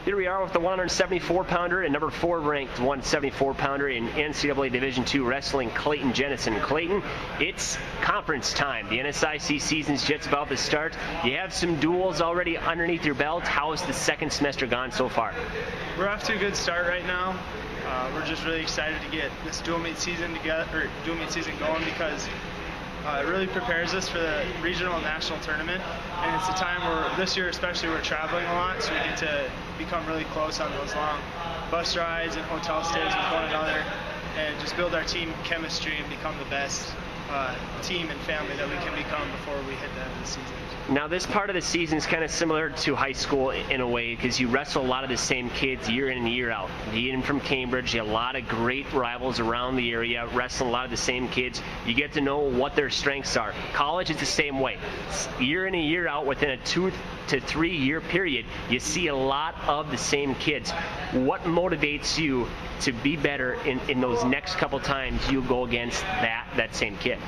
Here we are with the 174-pounder and number 4 ranked 174-pounder in NCAA Division II wrestling, Clayton Jennissen. Clayton, it's conference time. The NSIC season's just about to start. You have some duels already underneath your belt. How has the second semester gone so far? We're off to a good start right now. We're just really excited to get this dual meet season going because it really prepares us for the regional and national tournament, and it's a time where this year especially we're traveling a lot, so we get to become really close on those long bus rides and hotel stays with one another and just build our team chemistry and become the best team and family that we can become before we hit the end of the season. Now this part of the season is kind of similar to high school in a way because you wrestle a lot of the same kids year in and year out. Being from Cambridge, you have a lot of great rivals around the area, wrestling a lot of the same kids. You get to know what their strengths are. College is the same way. Year in and year out, within a 2 to 3 year period, you see a lot of the same kids. What motivates you to be better in those next couple times you go against that same kid?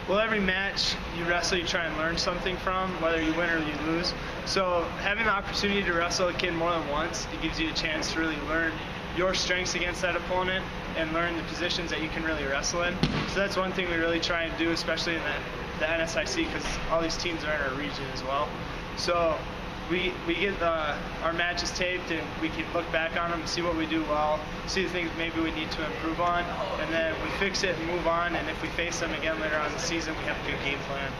Well, every match you wrestle, you try and learn something from, whether you win or you lose. So having the opportunity to wrestle a kid more than once, it gives you a chance to really learn your strengths against that opponent and learn the positions that you can really wrestle in. So that's one thing we really try and do, especially in the NSIC, because all these teams are in our region as well. So we get our matches taped, and we can look back on them and see what we do well, see the things maybe we need to improve on, and then we fix it and move on. And if we face them again later on in the season, we have a good game plan.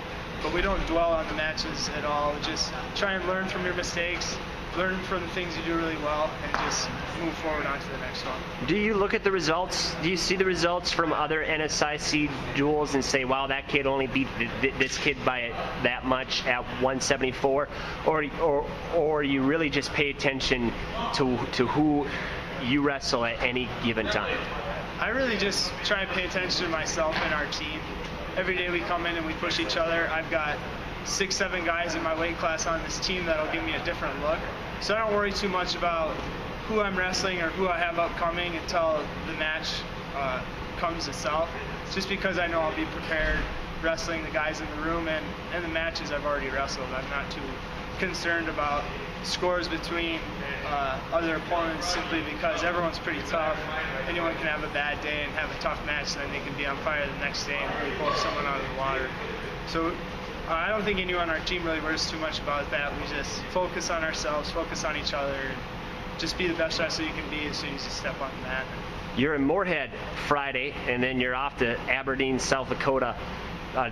But we don't dwell on the matches at all. We just try and learn from your mistakes, learn from the things you do really well, and just move forward on to the next one. Do you look at the results? Do you see the results from other NSIC duels and say, wow, that kid only beat this kid by that much at 174? Or you really just pay attention to who you wrestle at any given time? I really just try and pay attention to myself and our team. Every day we come in and we push each other. I've got 6-7 guys in my weight class on this team that'll give me a different look. So I don't worry too much about who I'm wrestling or who I have upcoming until the match comes itself. It's just because I know I'll be prepared wrestling the guys in the room and the matches I've already wrestled. I'm not too concerned about scores between other opponents simply because everyone's pretty tough. Anyone can have a bad day and have a tough match, then they can be on fire the next day and really pull someone out of the water. So I don't think anyone on our team really worries too much about that. We just focus on ourselves, focus on each other, and just be the best wrestler you can be as soon as you step on the mat. You're in Moorhead Friday, and then you're off to Aberdeen, South Dakota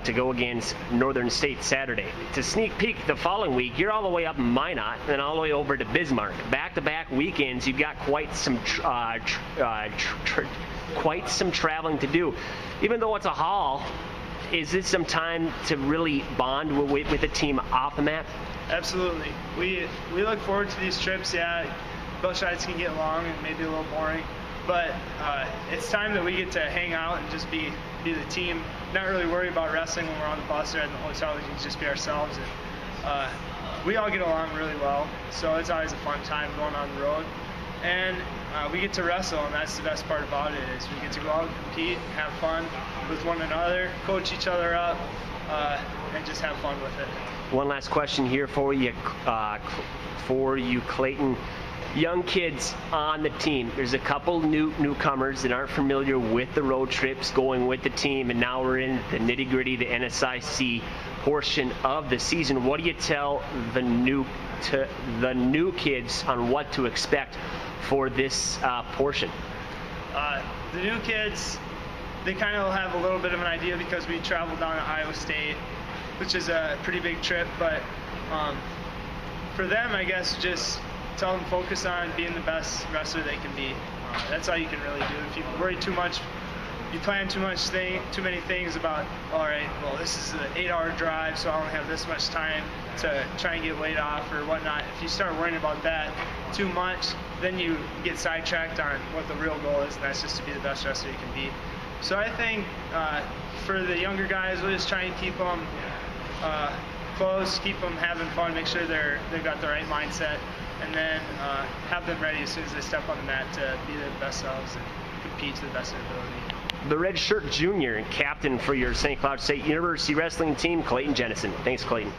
to go against Northern State Saturday. To sneak peek the following week, you're all the way up in Minot and all the way over to Bismarck. Back-to-back weekends, you've got quite some traveling to do. Even though it's a haul, is this some time to really bond with the team off the mat? Absolutely. We look forward to these trips. Yeah, bus rides can get long and maybe a little boring, but it's time that we get to hang out and just be the team. Not really worry about wrestling when we're on the bus or in the hotel. We can just be ourselves. And we all get along really well, so it's always a fun time going on the road. And we get to wrestle, and that's the best part about it, is we get to go out and compete, have fun with one another, coach each other up, and just have fun with it. One last question here for you, Clayton. Young kids on the team. There's a couple newcomers that aren't familiar with the road trips, going with the team, and now we're in the nitty-gritty, the NSIC portion of the season. What do you tell the new kids on what to expect for this portion? The new kids, they kind of have a little bit of an idea because we traveled down to Iowa State, which is a pretty big trip, but for them, I guess, just tell them focus on being the best wrestler they can be. That's all you can really do. If you worry too much, you plan too many things about, all right, well, this is an 8-hour drive, so I only have this much time to try and get weight off or whatnot. If you start worrying about that too much, then you get sidetracked on what the real goal is, and that's just to be the best wrestler you can be. So I think for the younger guys, we'll just try and keep them close, keep them having fun, make sure they've got the right mindset, and then have them ready as soon as they step on the mat to be their best selves and compete to the best of their ability. The red shirt junior and captain for your St. Cloud State University wrestling team, Clayton Jennissen. Thanks, Clayton.